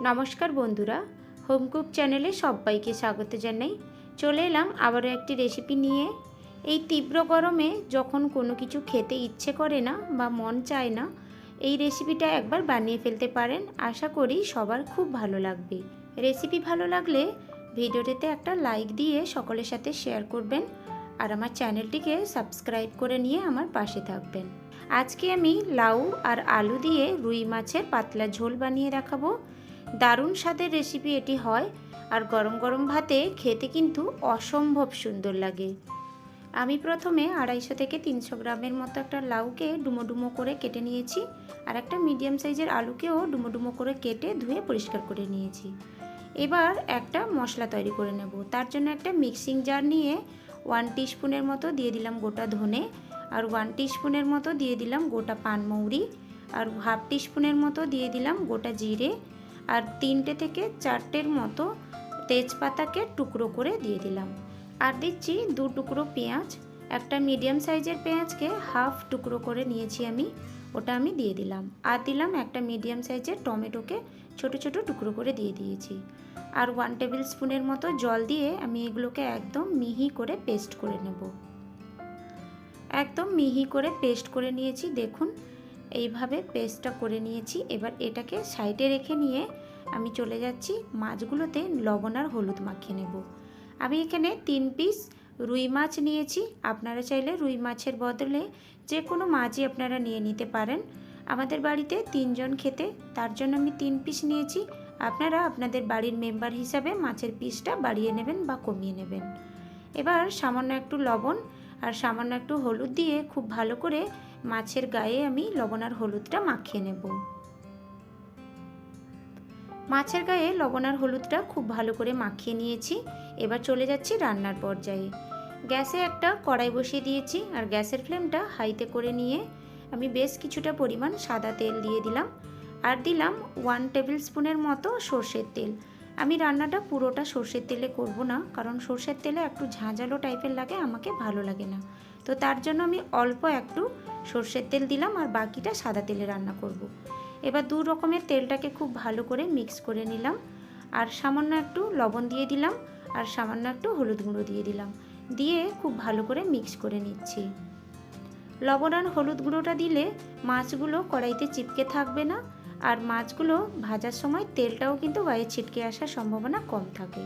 নমস্কার বন্ধুরা, home cook চ্যানেলে সবাইকে স্বাগত জানাই। চলে এলাম আবারও একটি রেসিপি নিয়ে। এই তীব্র গরমে যখন কোনো কিছু খেতে ইচ্ছে করে না বা মন চায় না, এই রেসিপিটা একবার বানিয়ে ফেলতে পারেন। আশা করি সবার খুব ভালো লাগবে। রেসিপি ভালো লাগলে ভিডিওটিতে একটা লাইক দিয়ে সকলের সাথে শেয়ার করবেন আর আমার চ্যানেলটিকে সাবস্ক্রাইব করে নিয়ে আমার পাশে থাকবেন। আজকে আমি লাউ আর আলু দিয়ে রুই মাছের পাতলা ঝোল বানিয়ে দেখাবো। দারুণ স্বাদের রেসিপি এটি হয়, আর গরম গরম ভাতে খেতে কিন্তু অসম্ভব সুন্দর লাগে। আমি প্রথমে 250 থেকে 300 গ্রামের মতো একটা লাউকে ডুমো ডুমো করে কেটে নিয়েছি, আর একটা মিডিয়াম সাইজের আলুকেও ডুমো ডুমো করে কেটে ধুয়ে পরিষ্কার করে নিয়েছি। এবার একটা মশলা তৈরি করে নেব। তার জন্য একটা মিক্সিং জার নিয়ে 1 টিস্পুনের মতো দিয়ে দিলাম গোটা ধনে, আর 1 টিস্পুনের মতো দিয়ে দিলাম গোটা পানমৌরি, আর হাফ টিস্পুনের মতো দিয়ে দিলাম গোটা জিরে, আর 3টে থেকে 4টের মতো তেজপাতাকে টুকরো করে দিয়ে দিলাম। আর দিচ্ছি 2 টুকরো পেঁয়াজ। একটা মিডিয়াম সাইজের পেঁয়াজকে হাফ টুকরো করে নিয়েছি আমি, ওটা আমি দিয়ে দিলাম। আর দিলাম একটা মিডিয়াম সাইজের টমেটোকে ছোট ছোট টুকরো করে দিয়ে দিয়েছি। আর 1 টেবিল স্পুনের মতো জল দিয়ে আমি এগুলোকে একদম মিহি করে পেস্ট করে নেব। একদম মিহি করে পেস্ট করে নিয়েছি, দেখুন এইভাবে পেস্টটা করে নিয়েছি। এবার এটাকে সাইডে রেখে নিয়ে আমি চলে যাচ্ছি মাছগুলোতে লবণ আর হলুদ মাখিয়ে নেব। আমি এখানে 3 পিস রুই মাছ নিয়েছি। আপনারা চাইলে রুই মাছের বদলে যে কোনো মাছই আপনারা নিয়ে নিতে পারেন। আমাদের বাড়িতে 3 জন খেতে, তার জন্য আমি 3 পিস নিয়েছি। আপনারা আপনাদের বাড়ির মেম্বার হিসাবে মাছের পিসটা বাড়িয়ে নেবেন বা কমিয়ে নেবেন। এবার সামান্য একটু লবণ আর সামান্য একটু হলুদ দিয়ে খুব ভালো করে মাছের গায়ে আমি লবণ আর হলুদটা মাখিয়ে নেব। মাছের গায়ে লবণ আর হলুদটা খুব ভালো করে মাখিয়ে নিয়েছি। এবার চলে যাচ্ছি রান্নার পর্যায়ে। গ্যাসে একটা কড়াই বসিয়ে দিয়েছি, আর গ্যাসের ফ্লেমটা হাইতে করে নিয়ে আমি বেশ কিছুটা পরিমাণ সাদা তেল দিয়ে দিলাম, আর দিলাম 1 টেবিল স্পুনের মতো সর্ষের তেল। আমি রান্নাটা পুরোটা সর্ষের তেলে করব না, কারণ সর্ষের তেলে একটু ঝাঁঝালো টাইপের লাগে, আমাকে ভালো লাগে না। তো তার জন্য আমি অল্প একটু সর্ষের তেল দিলাম, আর বাকিটা সাদা তেলে রান্না করব। এবার 2 রকমের তেলটাকে খুব ভালো করে মিক্স করে নিলাম, আর সামান্য একটু লবণ দিয়ে দিলাম, আর সামান্য একটু হলুদ গুঁড়ো দিয়ে দিলাম, দিয়ে খুব ভালো করে মিক্স করে নিচ্ছি। লবণ আর হলুদ গুঁড়োটা দিলে মাছগুলো কড়াইতে চিপকে থাকবে না, আর মাছগুলো ভাজার সময় তেলটাও কিন্তু গায়ে ছিটকে আসার সম্ভাবনা কম থাকে।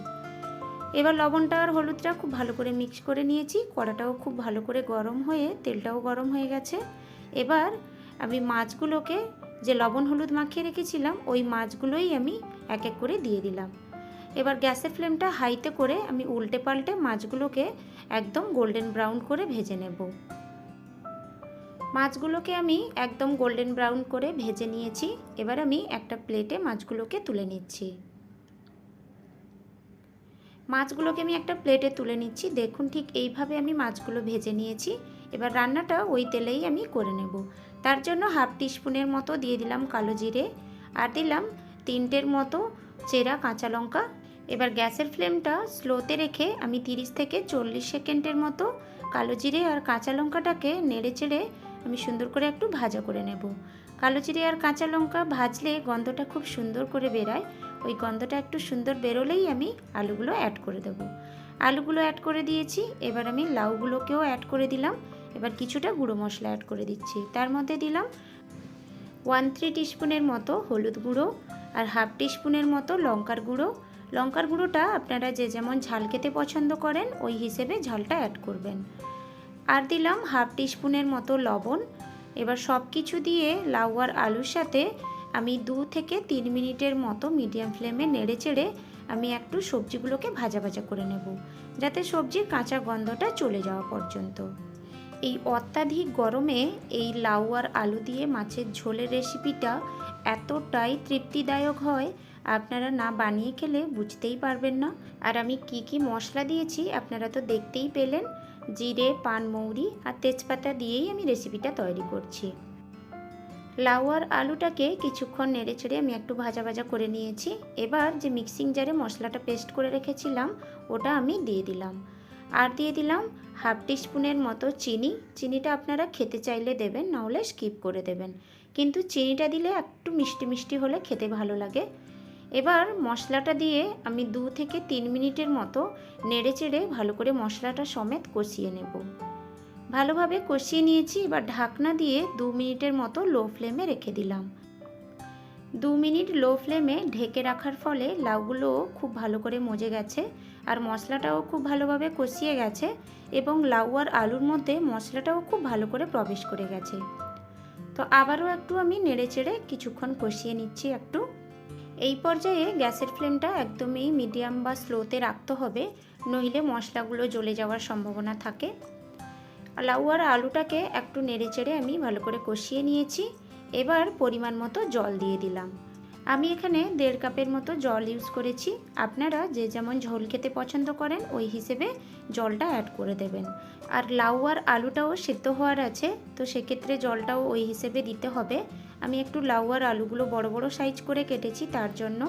এবার লবণটা আর হলুদটা খুব ভালো করে মিক্স করে নিয়েছি। কড়াটাও খুব ভালো করে গরম হয়ে তেলটাও গরম হয়ে গেছে। এবার আমি মাছগুলোকে যে লবণ হলুদ মাখিয়ে রেখেছিলাম ওই মাছগুলোই আমি এক এক করে দিয়ে দিলাম। এবার গ্যাসের ফ্লেমটা হাইতে করে আমি উল্টে পাল্টে মাছগুলোকে একদম গোল্ডেন ব্রাউন করে ভেজে নেব। মাছগুলোকে আমি একদম গোল্ডেন ব্রাউন করে ভেজে নিয়েছি। এবার আমি একটা প্লেটে মাছগুলোকে তুলে নিচ্ছি। মাছগুলোকে আমি একটা প্লেটে তুলে নিচ্ছি। দেখুন ঠিক এইভাবে আমি মাছগুলো ভেজে নিয়েছি। এবার রান্নাটা ওই তেলেই আমি করে নেব। তার জন্য হাফ টিস্পুনের মতো দিয়ে দিলাম কালো জিরে, আর দিলাম 3টের মতো চেরা কাঁচা লঙ্কা। এবার গ্যাসের ফ্লেমটা স্লোতে রেখে আমি 30 থেকে 40 সেকেন্ডের মতো কালো জিরে আর কাঁচা লঙ্কাটাকে নেড়ে চেড়ে আমি সুন্দর করে একটু ভাজা করে নেব। কালো জিরে আর কাঁচা লঙ্কা ভাজলে গন্ধটা খুব সুন্দর করে বেরায়। ওই গন্ধটা একটু সুন্দর বেরোলেই আমি আলুগুলো অ্যাড করে দেব। আলুগুলো অ্যাড করে দিয়েছি। এবার আমি লাউগুলোকেও অ্যাড করে দিলাম। এবার কিছুটা গুঁড়ো মশলা অ্যাড করে দিচ্ছি। তার মধ্যে দিলাম 1/3 টিস্পুনের মতো হলুদ গুঁড়ো, আর হাফ টিস্পুনের মতো লঙ্কার গুঁড়ো। লঙ্কার গুঁড়োটা আপনারা যে যেমন ঝাল খেতে পছন্দ করেন ওই হিসেবে ঝালটা অ্যাড করবেন। আর দিলাম হাফ টিস্পুনের মতো লবণ। এবার সব কিছু দিয়ে লাউ আর আলুর সাথে আমি 2 থেকে 3 মিনিটের মতো মিডিয়াম ফ্লেমে নেড়ে চেড়ে আমি একটু সবজিগুলোকে ভাজা ভাজা করে নেব, যাতে সবজির কাঁচা গন্ধটা চলে যাওয়া পর্যন্ত। এই অত্যাধিক গরমে এই লাউ আর আলু দিয়ে মাছের ঝোলের রেসিপিটা এতটাই তৃপ্তিদায়ক হয়, আপনারা না বানিয়ে খেলে বুঝতেই পারবেন না। আর আমি কি কি মশলা দিয়েছি আপনারা তো দেখতেই পেলেন। জিরে, পানমৌরি আর তেজপাতা দিয়েই আমি রেসিপিটা তৈরি করছি। লাউ আর আলুটাকে কিছুক্ষণ নেড়ে চেড়ে আমি একটু ভাজা ভাজা করে নিয়েছি। এবার যে মিক্সিং জারে মশলাটা পেস্ট করে রেখেছিলাম ওটা আমি দিয়ে দিলাম, আর দিয়ে দিলাম হাফ টিস্পুনের মতো চিনি। চিনিটা আপনারা খেতে চাইলে দেবেন, নাহলে স্কিপ করে দেবেন, কিন্তু চিনিটা দিলে একটু মিষ্টি মিষ্টি হলে খেতে ভালো লাগে। এবার মশলাটা দিয়ে আমি 2 থেকে 3 মিনিটের মতো নেড়েচেড়ে ভালো করে মশলাটা সমেত কষিয়ে নেব। ভালোভাবে কষিয়ে নিয়েছি। এবার ঢাকনা দিয়ে 2 মিনিটের মতো লো ফ্লেমে রেখে দিলাম। 2 মিনিট লো ফ্লেমে ঢেকে রাখার ফলে লাউগুলো খুব ভালো করে মজে গেছে আর মশলাটাও খুব ভালোভাবে কষিয়ে গেছে এবং লাউ আর আলুর মধ্যে মশলাটাও খুব ভালো করে প্রবেশ করে গেছে। তো আবারও একটু আমি নেড়েচেড়ে কিছুক্ষণ কষিয়ে নিচ্ছি একটু। এই পর্যায়ে গ্যাসের ফ্লেমটা একদমই মিডিয়াম বা স্লোতে রাখতে হবে, নইলে মশলাগুলো জ্বলে যাওয়ার সম্ভাবনা থাকে। লাউ আর আলুটাকে একটু নেড়েচেড়ে আমি ভালো করে কষিয়ে নিয়েছি। এবার পরিমাণ মতো জল দিয়ে দিলাম। আমি এখানে 1.5 কাপের মতো জল ইউজ করেছি। আপনারা যে যেমন ঝোল খেতে পছন্দ করেন ওই হিসেবে জলটা অ্যাড করে দেবেন। আর লাউ আর আলুটাও সেদ্ধ হওয়ার আছে, তো সেক্ষেত্রে জলটাও ওই হিসেবে দিতে হবে। আমি একটু লাউ আর আলুগুলো বড় বড় সাইজ করে কেটেছি তার জন্য।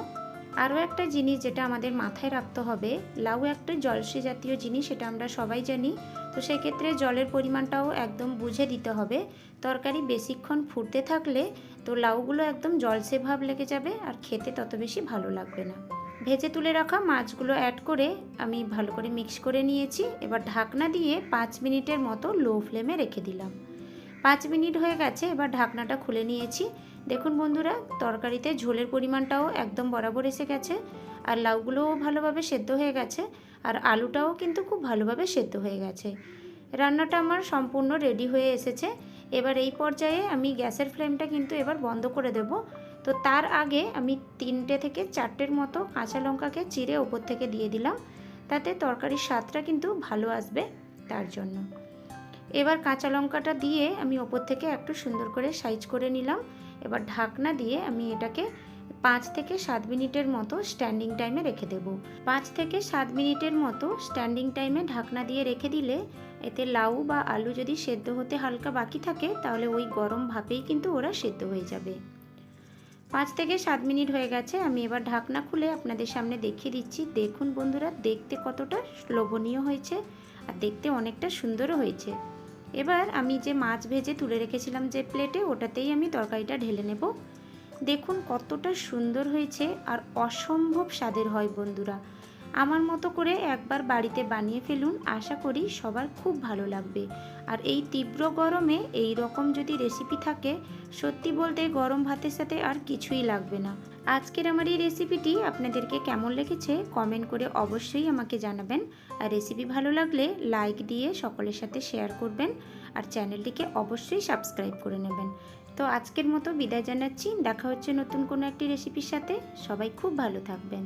আরও একটা জিনিস যেটা আমাদের মাথায় রাখতে হবে, লাউ একটা জলসে জাতীয় জিনিস, এটা আমরা সবাই জানি। তো সেক্ষেত্রে জলের পরিমাণটাও একদম বুঝে দিতে হবে। তরকারি বেশিক্ষণ ফুটতে থাকলে তো লাউগুলো একদম জলসে ভাব লেগে যাবে আর খেতে তত বেশি ভালো লাগবে না। ভেজে তুলে রাখা মাছগুলো অ্যাড করে আমি ভালো করে মিক্স করে নিয়েছি। এবার ঢাকনা দিয়ে 5 মিনিটের মতো লো ফ্লেমে রেখে দিলাম। 5 মিনিট হয়ে গেছে। এবার ঢাকনাটা খুলে নিয়েছি। দেখুন বন্ধুরা, তরকারিতে ঝোলের পরিমাণটাও একদম বরাবর এসে গেছে আর লাউগুলোও ভালোভাবে সেদ্ধ হয়ে গেছে আর আলুটাও কিন্তু খুব ভালোভাবে সেদ্ধ হয়ে গেছে। রান্নাটা আমার সম্পূর্ণ রেডি হয়ে এসেছে। এবার এই পর্যায়ে আমি গ্যাসের ফ্লেমটা কিন্তু এবার বন্ধ করে দেব। তো তার আগে আমি 3টে থেকে 4টের মতো কাঁচা লঙ্কাকে চিড়ে ওপর থেকে দিয়ে দিলাম, তাতে তরকারির স্বাদটা কিন্তু ভালো আসবে তার জন্য। এবার কাঁচা লঙ্কাটা দিয়ে আমি ওপর থেকে একটু সুন্দর করে সাইজ করে নিলাম। এবার ঢাকনা দিয়ে আমি এটাকে 5 থেকে 7 মিনিটের মতো স্ট্যান্ডিং টাইমে রেখে দেব। 5 থেকে 7 মিনিটের মতো স্ট্যান্ডিং টাইমে ঢাকনা দিয়ে রেখে দিলে এতে লাউ বা আলু যদি সেদ্ধ হতে হালকা বাকি থাকে তাহলে ওই গরম ভাপেই কিন্তু ওরা সেদ্ধ হয়ে যাবে। 5 থেকে 7 মিনিট হয়ে গেছে। আমি এবার ঢাকনা খুলে আপনাদের সামনে দেখিয়ে দিচ্ছি। দেখুন বন্ধুরা, দেখতে কতটা লোভনীয় হয়েছে আর দেখতে অনেকটা সুন্দরও হয়েছে। এবার আমি যে মাছ ভেজে তুলে রেখেছিলাম যে প্লেটে, ওটাতেই আমি তরকারিটা ঢেলে নেব। দেখুন কতটা সুন্দর হয়েছে আর অসম্ভব স্বাদের হয় বন্ধুরা। আমার মতো করে একবার বাড়িতে বানিয়ে ফেলুন, আশা করি সবার খুব ভালো লাগবে। আর এই তীব্র গরমে এই রকম যদি রেসিপি থাকে, সত্যি বলতে গরম ভাতের সাথে আর কিছুই লাগবে না। আজকের আমার এই রেসিপিটি আপনাদেরকে কেমন লেগেছে কমেন্ট করে অবশ্যই আমাকে জানাবেন। আর রেসিপি ভালো লাগলে লাইক দিয়ে সকলের সাথে শেয়ার করবেন আর চ্যানেলটিকে অবশ্যই সাবস্ক্রাইব করে নেবেন। তো আজকের মতো বিদায় জানাচ্ছি। দেখা হচ্ছে নতুন কোনো একটি রেসিপির সাথে। সবাই খুব ভালো থাকবেন।